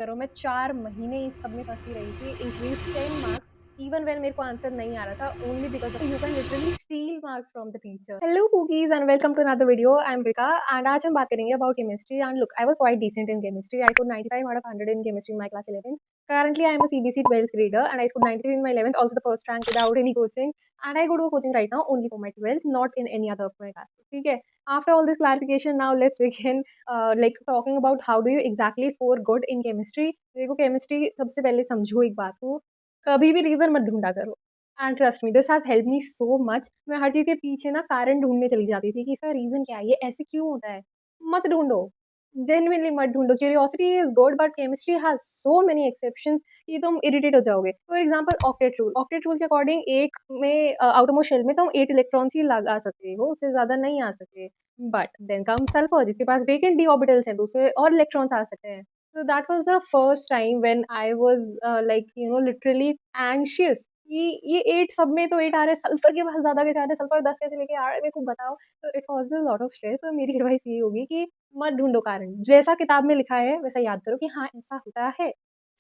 करो, मैं 4 महीने इस सब में फँसी रही थी, इंक्रीज़ 10 मार्क्स इवन व्हेन मेरे को आंसर नहीं आ रहा था, only because of you can literally steal marks from the teacher. Hello cookies and welcome to another video, I am Rika and आज हम बात करेंगे about chemistry and look I was quite decent in chemistry, I scored 95 out of 100 in chemistry in my class 11. Currently, I am a CBC 12th grader and I scored 93 in my 11th, also the first rank without any coaching. And I go to a coaching right now only for my 12th, not in any other of my classes. ठीक है? After all this clarification, now let's begin like talking about how do you exactly score good in chemistry. देखो chemistry सबसे पहले समझो एक बात को, कभी भी रीज़न मत ढूँढा करो and trust me this has helped me so much. मैं हर चीज़ के पीछे ना कारण ढूँढने चली जाती थी कि इसका रीज़न क्या है, ये ऐसे क्यों होता है? मत ढूँढो, जेनुइनली मत ढूँढो। Curiosity is good but chemistry has so many exceptions कि तुम इरिटेट हो जाओगे। फॉर एग्ज़ाम्पल ऑक्टेट रूल के अकॉर्डिंग एक में आउटरमोस्ट शेल में तुम 8 इलेक्ट्रॉन्स ही लगा सकते हो, उससे ज़्यादा नहीं आ सकते। बट देन कम्स सल्फर जिसके पास वेकेंट डी ऑर्बिटल्स हैं, तो उसमें और इलेक्ट्रॉन्स आ सकते हैं। So that was the first time when I was like literally anxious कि ये 8 सब में तो 8 आ रहे हैं, सल्फर के पास ज़्यादा कैसे आ रहे हैं, सल्फर 10 कैसे लेके आ रहा है, मेरे को बताओ। तो it causes a lot of stress. तो मेरी एडवाइस ये होगी कि मत ढूँढो कारण, जैसा किताब में लिखा है वैसा याद करो कि हाँ, ऐसा होता है।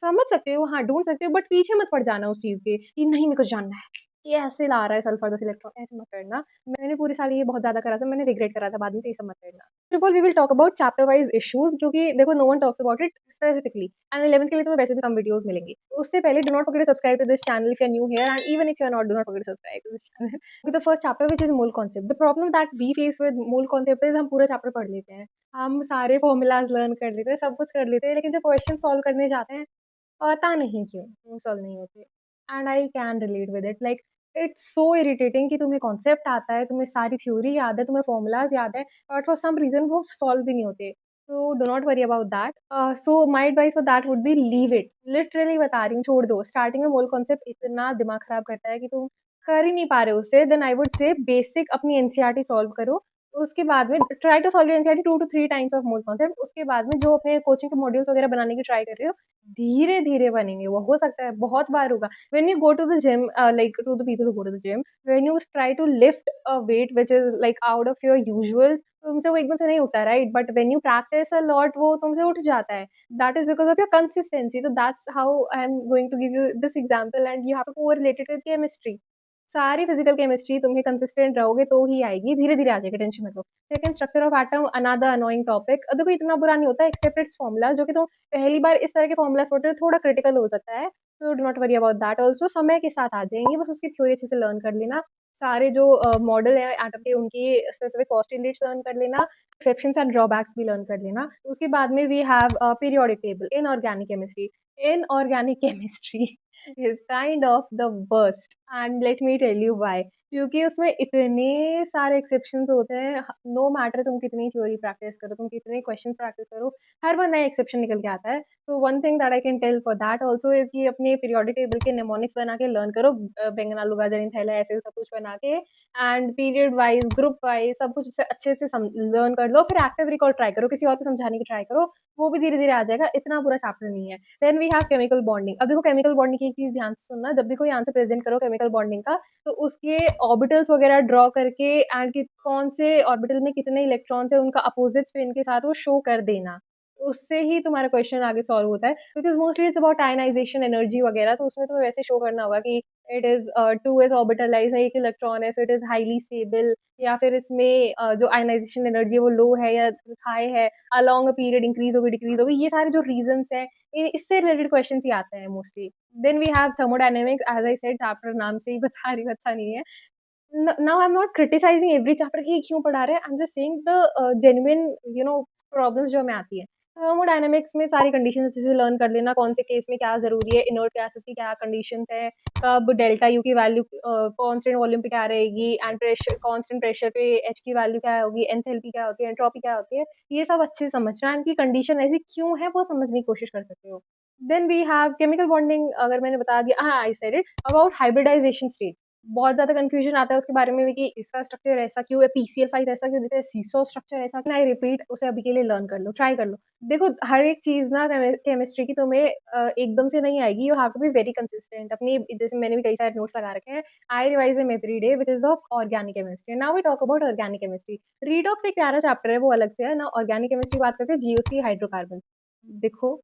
समझ सकते हो, हाँ, ढूँढ सकते हो बट पीछे मत पड़ जाना उस चीज़ के कि नहीं मेरे को जानना है, ये ऐसे ला रहा है सल्फर 10 इलेक्ट्रॉन, ऐसे मत करना। मैंने पूरे साल ये बहुत ज़्यादा करा था, मैंने रिग्रेट करा था बाद में, तो ये सब मत करना। First of all we will talk about chapter wise issues क्योंकि देखो no one talks about it specifically and 11th के लिए तुम्हें वैसे भी कम वीडियोज़ मिलेंगी। उससे पहले do not forget to subscribe to this channel if you are new here and even if you are not, do not forget to subscribe to this channel. The first chapter which is mole concept. The problem that we face with mole concept is हम पूरा chapter पढ़ लेते हैं। हम सारे formulas learn कर लेते हैं, सब कुछ कर लेते हैं, लेकिन जब क्वेश्चन सॉल्व करने जाते हैं, पता नहीं क्यों वो सॉल्व नहीं होते। And I can relate with it like it's so irritating कि तुम्हें कॉन्सेप्ट आता है, तुम्हें सारी थ्योरी याद है, तुम्हें फॉर्मूलाज याद है, बट फॉर सम रीजन वो सॉल्व भी नहीं होते। तो do not worry about that. So my advice for that would be leave it. Literally बता रही हूँ, छोड़ दो। स्टार्टिंग में मोल कॉन्सेप्ट इतना दिमाग खराब करता है कि तुम कर ही नहीं पा रहे उससे, then I would say basic अपनी एनसीईआरटी सॉल्व करो। उसके बाद में try to solve NCERT 2 to 3 times of mole concept. उसके बाद में जो अपने कोचिंग के मॉड्यूल्स वगैरह बनाने की ट्राई कर रहे हो, धीरे-धीरे बनेंगे वो, हो सकता है बहुत बार होगा। When you go to the gym, like to the people who go to the gym, when you try to lift a weight which is like out of your usual, तुमसे वो एकदम से नहीं उठता, right? But when you practice a lot, वो तुमसे उठ जाता है। That is because of your consistency. So that's how I am going to give you this example and you have to correlate it with chemistry. सारी physical chemistry तुम्हें consistent रहोगे तो ही आएगी, धीरे-धीरे आ जाएगी, टेंशन मत लो। Second, structure of atom, another annoying topic. देखो इतना बुरा नहीं होता एक्सेप्ट इट्स फॉर्मूला, जो कि तुम पहली बार इस तरह के फॉर्मूलाज़ पढ़ते हो, थोड़ा क्रिटिकल हो सकता है, तो do not worry about that also, समय के साथ आ जाएँगे, बस उसकी थ्योरी अच्छे से लर्न कर लेना। सारे जो मॉडल हैं एटम के, उनकी स्पेसिफिक पोस्टुलेट्स लर्न कर लेना, एक्सेप्शंस एंड ड्रॉबैक्स भी लर्न कर लेना। उसके बाद में we have periodic table inorganic chemistry. Inorganic chemistry is kind of the worst and let me tell you why. क्योंकि उसमें इतने सारे एक्सेप्शंस होते हैं, नो मैटर तुम कितनी थ्योरी प्रैक्टिस करो, तुम कितने क्वेश्चंस प्रैक्टिस करो, हर बार नया एक्सेप्शन निकल के आता है। तो one thing that I can tell for that also is कि अपने पीरियोडिक टेबल के निमोनिक्स बना के लर्न करो, बैंगन, आलू, गाजर, इन थैला, ऐसे सब कुछ बना के and period wise, group wise सब कुछ उसे अच्छे से लर्न कर लो। फिर एक्टिव रिकॉल ट्राई करो, किसी और को समझाने की ट्राई करो, वो भी धीरे-धीरे आ जाएगा, इतना बुरा चैप्टर नहीं है। Then we have chemical bonding. अब देखो केमिकल बॉन्डिंग की एक चीज़ ध्यान से सुनना, जब भी कोई आंसर प्रेज़ेंट करो केमिकल बॉन्डिंग का, तो उसके ऑर्बिटल्स वगैरह ड्रॉ करके एंड कि कौन से ऑर्बिटल में कितने इलेक्ट्रॉन्स हैं, उनका अपोज़िट स्पिन के साथ वो शो कर देना। उससे ही तुम्हारा क्वेश्चन आगे सॉल्व होता है, because mostly it's about ionisation energy वगैरह, तो उसमें तुम्हें वैसे शो करना होगा कि इट इज़ 2s ऑर्बिटलाइज़ है, 1 इलेक्ट्रॉन है, so it is highly stable, या फिर इसमें जो आयनाइज़ेशन एनर्जी है वो लो है या हाई है, अलोंग अ पीरियड इंक्रीज़ होगी, डिक्रीज़ होगी, ये सारे जो रीज़न्स हैं, इससे रिलेटेड क्वेश्चन्स ही आते हैं mostly. Then we have thermodynamics, as I said chapter नाम से ही बता रही हूँ अच्छा नहीं है। Now I am not criticising every chapter कि ये क्यों पढ़ा रहे हैं, I am just saying the genuine problems जो हमें आती है। थर्मोडायनामिक्स में सारी कंडीशंस अच्छे से लर्न कर लेना, कौन से केस में क्या ज़रूरी है, इनर्ट गैसेस की क्या कंडीशंस है, कब डेल्टा यू की वैल्यू कांस्टेंट वॉल्यूम पे क्या रहेगी एंड प्रेशर कांस्टेंट प्रेशर पे एच की वैल्यू क्या होगी, एंथैल्पी क्या होती है, एंट्रोपी क्या होती है, ये सब अच्छे से समझना, इनकी कंडीशन ऐसी क्यों है वो समझने की कोशिश कर सकते हो। Then we have chemical bonding, अगर मैंने बता दिया, हाँ I said it about hybridisation state. बहुत ज़्यादा कन्फ्यूजन आता है उसके बारे में भी कि इसका स्ट्रक्चर ऐसा क्यों है, पीसीएल5 ऐसा क्यों देता है, सीसो स्ट्रक्चर ऐसा क्यों? आई रिपीट, उसे अभी के लिए लर्न कर लो, ट्राई कर लो। देखो हर एक चीज़ ना केमिस्ट्री की तुम्हें एकदम से नहीं आएगी, you have to be very consistent. अपनी जैसे मैंने भी कई सारे नोट्स लगा रखे हैं, I revise them every day which is of organic chemistry. Now we talk about organic chemistry. Redox एक प्यारा चैप्टर है, वो अलग से है ना। ऑर्गेनिक केमिस्ट्री बात करते हैं, जीओसी हाइड्रोकार्बन। देखो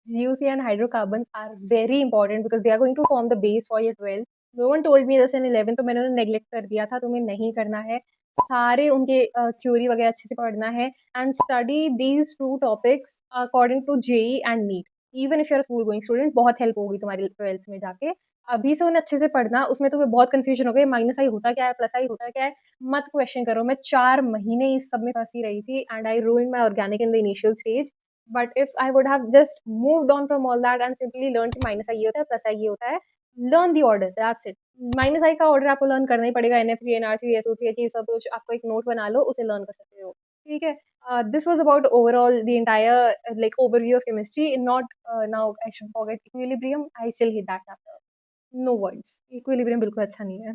GUC and hydrocarbons are very important because they are going to form the base for your 12th. No one told me this in 11th, तो मैंने उन्हें नेग्लेक्ट कर दिया था, तुम्हें नहीं करना है। सारे उनके थ्योरी वगैरह अच्छे से पढ़ना है and study these two topics according to JEE and NEET. Even if you are school going student, बहुत हेल्प होगी तुम्हारी 12th में जाके। अभी से उन्हें अच्छे से पढ़ना, उसमें तुम्हें बहुत कन्फ्यूजन हो गई, माइनस आई होता क्या है, प्लस आई होता क्या है, मत क्वेश्चन करो। मैं 4 महीने इस सब में फँसी रही थी and I ruined my organic in the initial stage. But if I would have just moved on from all that and simply learn कि माइनस आई ये होता है, प्लस आई ये होता है, learn the order, that's it. Minus I का order आपको learn करना ही पड़ेगा, NF3, NR3, SO3, ये सब कुछ आपको एक नोट बना लो, उसे लर्न कर सकते हो, ठीक है? This was about overall the entire like overview of chemistry. Not now I should forget equilibrium. I still hate that chapter. No words. Equilibrium बिल्कुल अच्छा नहीं है।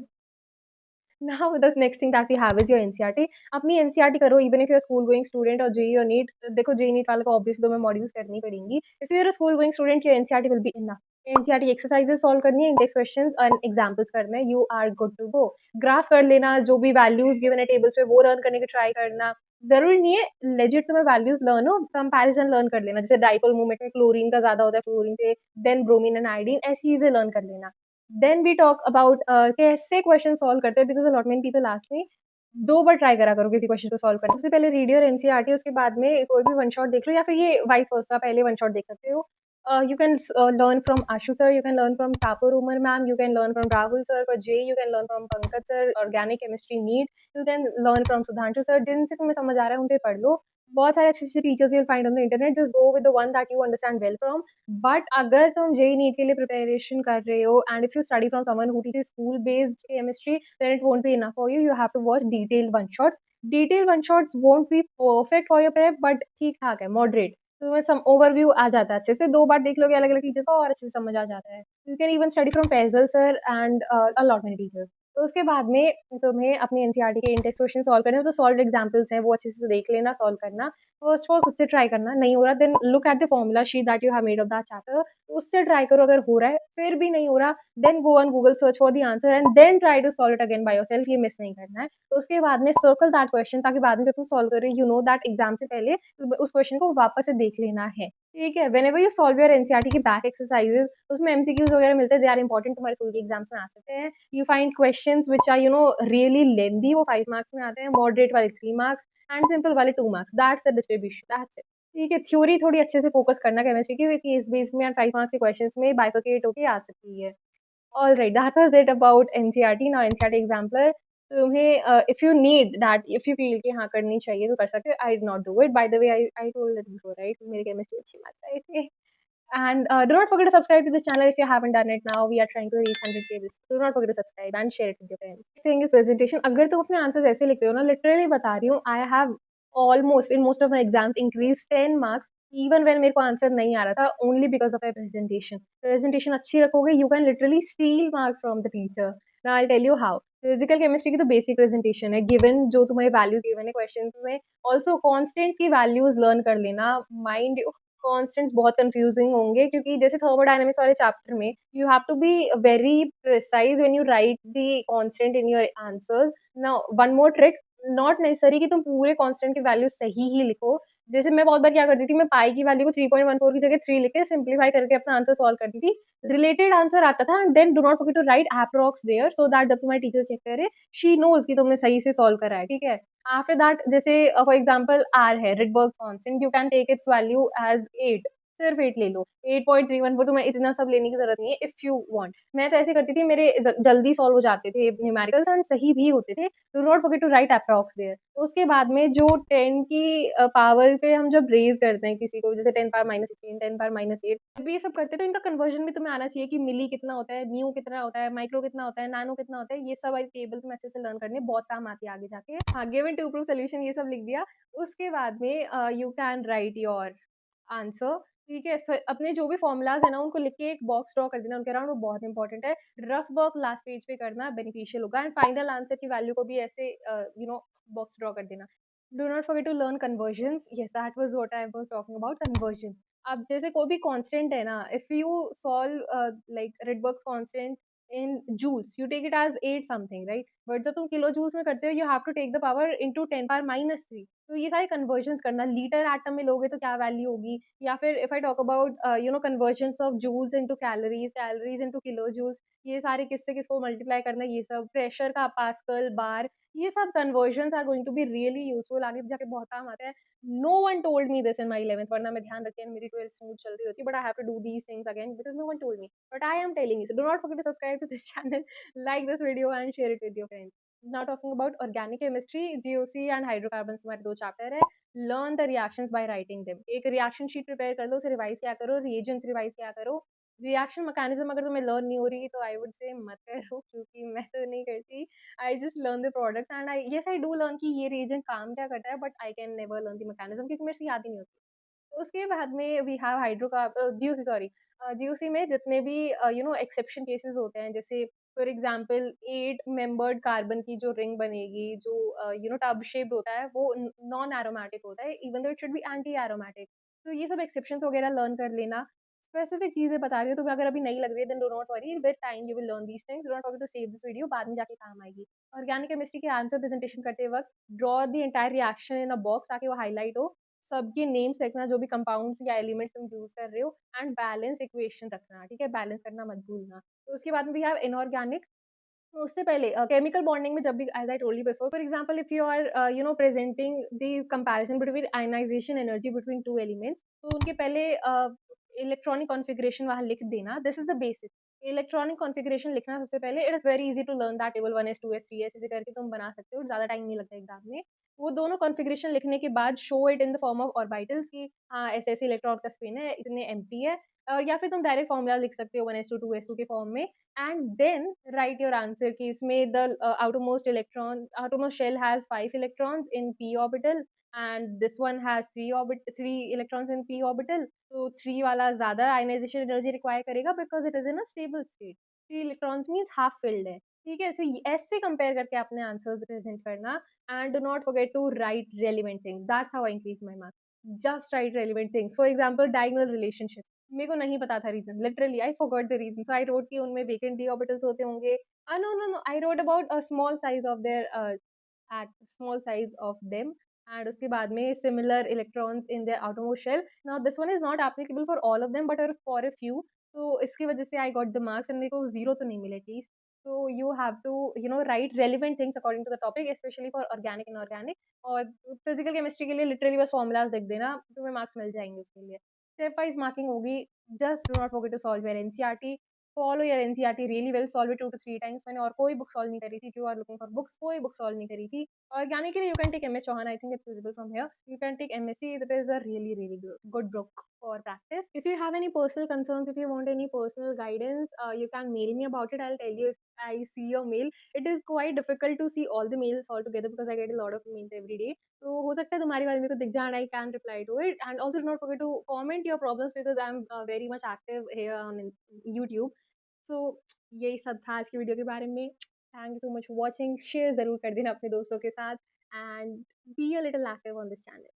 Now the next thing that we have is your NCERT. अपनी NCERT करो even if you're a school going student और JEE और NEET। देखो JEE NEET वालों को obviously तुम्हें मॉड्यूल्स करनी पड़ेंगी। If you're a school going student, your NCERT will be enough. NCERT exercises solve करनी है, इंडेक्स क्वेश्चंस और एग्जांपल्स करने हैं, you are good to go. Graph कर लेना, जो भी वैल्यूज गिवन है टेबल्स पे वो लर्न करने की ट्राई करना। जरूरी नहीं है लेजिट तुम्हें वैल्यूज लर्न हो, कंपैरिजन लर्न कर लेना, जैसे डाइपोल मूवमेंट में क्लोरीन का ज्यादा होता है फ्लोरीन से, देन ब्रोमीन एंड आयोडीन, ऐसी चीजें लर्न कर लेना। देन वी टॉक अबाउट कैसे क्वेश्चन सॉल्व करते हैं, because a lot many people ask me. 2 bar try करा करो किसी क्वेश्चन को सॉल्व करने। सबसे पहले रीड योर एनसीईआरटी, उसके बाद में कोई भी वन शॉट देख लो या फिर ये वाइस वर्सा, पहले वन शॉट देख सकते हो। You can learn from Ashu sir, you can learn from topper Umar ma'am, you can learn from Rahul sir for JEE, you can learn from Pankaj sir organic chemistry NEET, you can learn from Sudhanshu sir, जिनसे तुम्हें समझ आ रहा है उनसे पढ़ लो। बहुत सारे अच्छे-अच्छे teachers you will find on the internet, just go with the one that you understand well from. But अगर तुम जेईई नीट के लिए प्रिपरेशन कर रहे हो and if you study from someone who teaches school based chemistry, then it won't be enough for you, you have to watch detailed one shots. Detailed one shots won't be perfect for your prep, but ठीक-ठाक है, moderate. तो तुम्हें सम overview आ जाता है अच्छे से, 2 बार देख लोगे अलग-अलग टीचर्स का और अच्छे से समझ आ जाता है। You can even study from Faisal sir and a lot many teachers. तो उसके बाद में तुम्हें अपनी एनसीईआरटी के इंटेक्स क्वेश्चन सॉल्व करने हैं, तो सॉल्व्ड एग्जांपल्स हैं, वो अच्छे से देख लेना, सॉल्व करना। फर्स्ट ऑफ ऑल खुद से ट्राई करना, नहीं हो रहा then look at the formula sheet that you have made of that chapter, उससे ट्राई करो। अगर हो रहा है, फिर भी नहीं हो रहा, then go on Google search for the answer and then try to solve it again by yourself, ये मिस नहीं करना है। तो उसके बाद में सर्कल दैट क्वेश्चन, ताकि बाद में जब तुम सॉल्व कर रहे हो यू नो दैट एग्जाम से पहले उस क्वेश्चन को वापस से देख लेना है, ठीक है? Whenever you solve your NCERT की बैक एक्सरसाइजेस, उसमें एमसीक्यूज वगैरह मिलते हैं, दे आर इंपॉर्टेंट, तुम्हारे स्कूल के एग्जाम्स में आ सकते हैं। You find questions which are really lengthy, वो 5 मार्क्स में आते हैं, मॉडरेट वाले 3 मार्क्स एंड सिंपल वाले 2 marks, that's the distribution, that's it. ठीक है, थ्योरी थोड़ी अच्छे से फोकस करना केमिस्ट्री की, केस बेस्ड में एंड 5 मार्क्स के क्वेश्चंस में बाइफरकेट होके आ सकती है। Alright, that was it about NCERT. Now NCERT exemplar, तुम्हें if you need that, if you feel कि हाँ करनी चाहिए तो कर सकते हो। I did not do it, by the way I told it before, right? मेरे केमिस्ट्री अच्छी मार्क्स आए थे। And do not forget to subscribe to this channel if you haven't done it now. We are trying to reach 100K. Do not forget to subscribe and share it with your friends. Next thing is presentation. अगर तुम अपने answers ऐसे लिखते हो ना, literally बता रही हूँ, I have almost in most of my exams increase 10 marks even when मेरे को आंसर नहीं आ रहा था, only because of my presentation. Presentation अच्छी रखोगे, you can literally steal marks from the teacher. Now I tell you how. Physical chemistry की तो बेसिक प्रेजेंटेशन है, गिवन जो तुम्हें वैल्यूज गिवन है क्वेश्चन में। ऑल्सो कॉन्स्टेंट्स की वैल्यूज लर्न कर लेना। माइंड कॉन्स्टेंट्स बहुत कंफ्यूजिंग होंगे, क्योंकि जैसे थर्मोडायनामिक्स वाले चैप्टर में you have to be very precise when you write the constant in your answers. Now one more trick, not necessary कि तुम पूरे कांस्टेंट की वैल्यू सही ही लिखो। जैसे मैं बहुत बार क्या करती थी, मैं पाई की वैल्यू को 3.14 की जगह 3 लिख के सिंप्लीफाई करके अपना आंसर सॉल्व करती थी। रिलेटेड आंसर आता था and then do not forget to write approx there, so that जब तुम्हारी टीचर चेक करे शी नोज कि तुमने सही से सॉल्व करा है, ठीक है? आफ्टर दैट, जैसे फॉर एग्जांपल आर है, Rydberg's constant, you can take its value as 8, सिर्फ 8 ले लो, 8.314, तुम्हें इतना सब लेने की जरूरत नहीं है इफ यू वांट। मैं तो ऐसे करती थी, मेरे जल्दी सॉल्व हो जाते थे न्यूमेरिकल्स एंड सही भी होते थे। Do not forget to write approx there. उसके बाद में जो 10 की पावर पे हम जब रेज करते हैं किसी को, जैसे 10 पावर -16, 10 पावर -8, जब ये सब करते हैं तो इनका कन्वर्जन भी तुम्हें आना चाहिए कि मिली कितना होता है, म्यू कितना होता है, माइक्रो कितना होता है, नैनो कितना होता है। ये सब वाली टेबल तुम्हें अच्छे से लर्न करने बहुत काम आती है आगे जाके। हाँ, गिवन टू प्रूफ सोल्यूशन ये सब लिख दिया। उसके बाद में you can write your answer, ठीक है? अपने जो भी फॉर्मूलाज है ना, उनको लिख के एक बॉक्स ड्रॉ कर देना उनके अराउंड, वो बहुत इंपॉर्टेंट है। रफ वर्क लास्ट पेज पे करना बेनिफिशियल होगा एंड फाइनल आंसर की वैल्यू को भी ऐसे बॉक्स ड्रॉ कर देना। Do not forget to learn conversions. Yes, that was what I was talking about, conversions. अब जैसे कोई भी कांस्टेंट है ना, if you solve like Rydberg's constant in joules, you take it as 8 something, right? But जब तुम kilojoules में करते हो, you have to take the power into 10 power -3। तो ये सारे कन्वर्जन्स करना, लीटर एटम में लोगे तो क्या वैल्यू होगी, या फिर if I talk about conversions of joules into calories, calories into kilojoules, ये सारे किससे किसको मल्टीप्लाई करना, ये सब प्रेशर का पास्कल, बार, ये सब conversions are going to be really useful, आगे जाके बहुत काम आते हैं। No one told me this in my 11th, वरना मैं ध्यान रखती मेरी 12th स्मूथ चल रही होती, but I have to do these things again because no one told me, but I am telling you. So do not forget to subscribe to this channel, like this video and share it with your friends. Now talking about organic chemistry, GOC and hydrocarbons हमारे दो chapter है। Learn the reactions by writing them. एक reaction sheet prepare कर लो, उसे revise किया करो, reagents revise किया करो। रिएक्शन मैकेनिज्म अगर तुम्हें लर्न नहीं हो रही तो आई वुड से मत करो, क्योंकि मैं तो नहीं करती। I just learn the product and I yes I do learn कि ये रिएजेंट काम क्या करता है, but I can never learn the mechanism क्योंकि मेरे से याद ही नहीं होती। उसके बाद में we have GOC, sorry, GOC में जितने भी एक्सेप्शन केसेस होते हैं, जैसे फॉर एग्जांपल 8 मेंबर्ड कार्बन की जो रिंग बनेगी, जो टब शेप्ड होता है, वो नॉन एरोमेटिक होता है, even though it should be anti aromatic. तो ये सब एक्सेप्शंस वगैरह लर्न कर लेना। स्पेसिफिक चीजें बता रही हूँ, तुम्हें अगर अभी नहीं लग रही है then do not worry, with time you will learn these things, do not forget to save this video, बाद में जाके काम आएगी। ऑर्गेनिक केमिस्ट्री के आंसर प्रेजेंटेशन करते वक्त draw the entire reaction in a box, ताकि वो हाईलाइट हो। सबके नेम्स लिखना, जो भी कंपाउंड्स या एलिमेंट्स तुम यूज कर रहे हो, एंड बैलेंस इक्वेशन रखना, ठीक है? बैलेंस करना मत भूलना। तो उसके बाद में भी हैव इनऑर्गेनिक। तो उससे पहले केमिकल बॉन्डिंग में जब भी, as I told you before, for example if you are presenting the comparison between ionisation energy between two elements, तो उनके पहले इलेक्ट्रॉनिक कॉन्फ़िगरेशन वहाँ लिख देना। This is the basic electronic configuration लिखना सबसे पहले। It is very easy to learn that, table 1s 2s 3s ऐसे करके तुम बना सकते हो, ज़्यादा टाइम नहीं लगता एग्ज़ाम में। वो दोनों कॉन्फ़िगरेशन लिखने के बाद show it in the form of orbitals कि हाँ, ऐसे-ऐसे इलेक्ट्रॉन का स्पिन है, इतने एम्प्टी है। या फिर तुम डायरेक्ट फ़ॉर्मूला लिख सकते हो 1s2 2s2 के फॉर्म में, and then write your answer कि इसमें the outermost shell has 5 electrons in p orbital, and this one has 3 electrons in p orbital। तो 3 वाला ज़्यादा आयनाइज़ेशन एनर्जी रिक्वायर करेगा because it is in a stable state. 3 electrons means half filled है, ठीक है? So ऐसे compare करके अपने आंसर्स प्रेज़ेंट करना, and do not forget to write relevant things, that's how I increase my marks. Just write relevant things, for example diagonal relationship, मेरे को नहीं पता था reason, literally I forgot the reason, so I wrote कि उनमें vacant d orbitals होते होंगे। No, no, no, I wrote about a small size of their at small size of them, and उसके बाद में similar electrons in their outermost shell। Now this one is not applicable for all of them but for a few, तो इसकी वजह से I got the marks, and मेरे को 0 तो नहीं मिले at least. So you have to write relevant things according to the topic, especially for organic and inorganic। और फिजिकल केमिस्ट्री के लिए लिटरली बस फॉर्मूलाज लिख देना, तुम्हें मार्क्स मिल जाएंगे उसके लिए। स्टेप वाइज मार्किंग होगी। Just do not forget to solve your NCERT, follow your NCERT really well, solve it 2 to 3 times. मैंने और कोई बुक सॉल्व नहीं करी थी, if you are looking for books, कोई बुक सॉल्व नहीं करी थी। Organically, you can take MS Chauhan. I think it's visible from here. You can take MSc. That is a really, really good book for practice. If you have any personal concerns, if you want any personal guidance, you can mail me about it. I'll tell you if I see your mail. It is quite difficult to see all the mails all together because I get a lot of mails every day. So हो सकता है तुम्हारी वाली मेरे को दिख जाए and I can reply to it. And also do not forget to comment your problems because I'm very much active here on YouTube. So यही सब था आज की वीडियो के बारे में। Thank you so much for watching. Share ज़रूर कर देना अपने दोस्तों के साथ, and be a little active on this channel.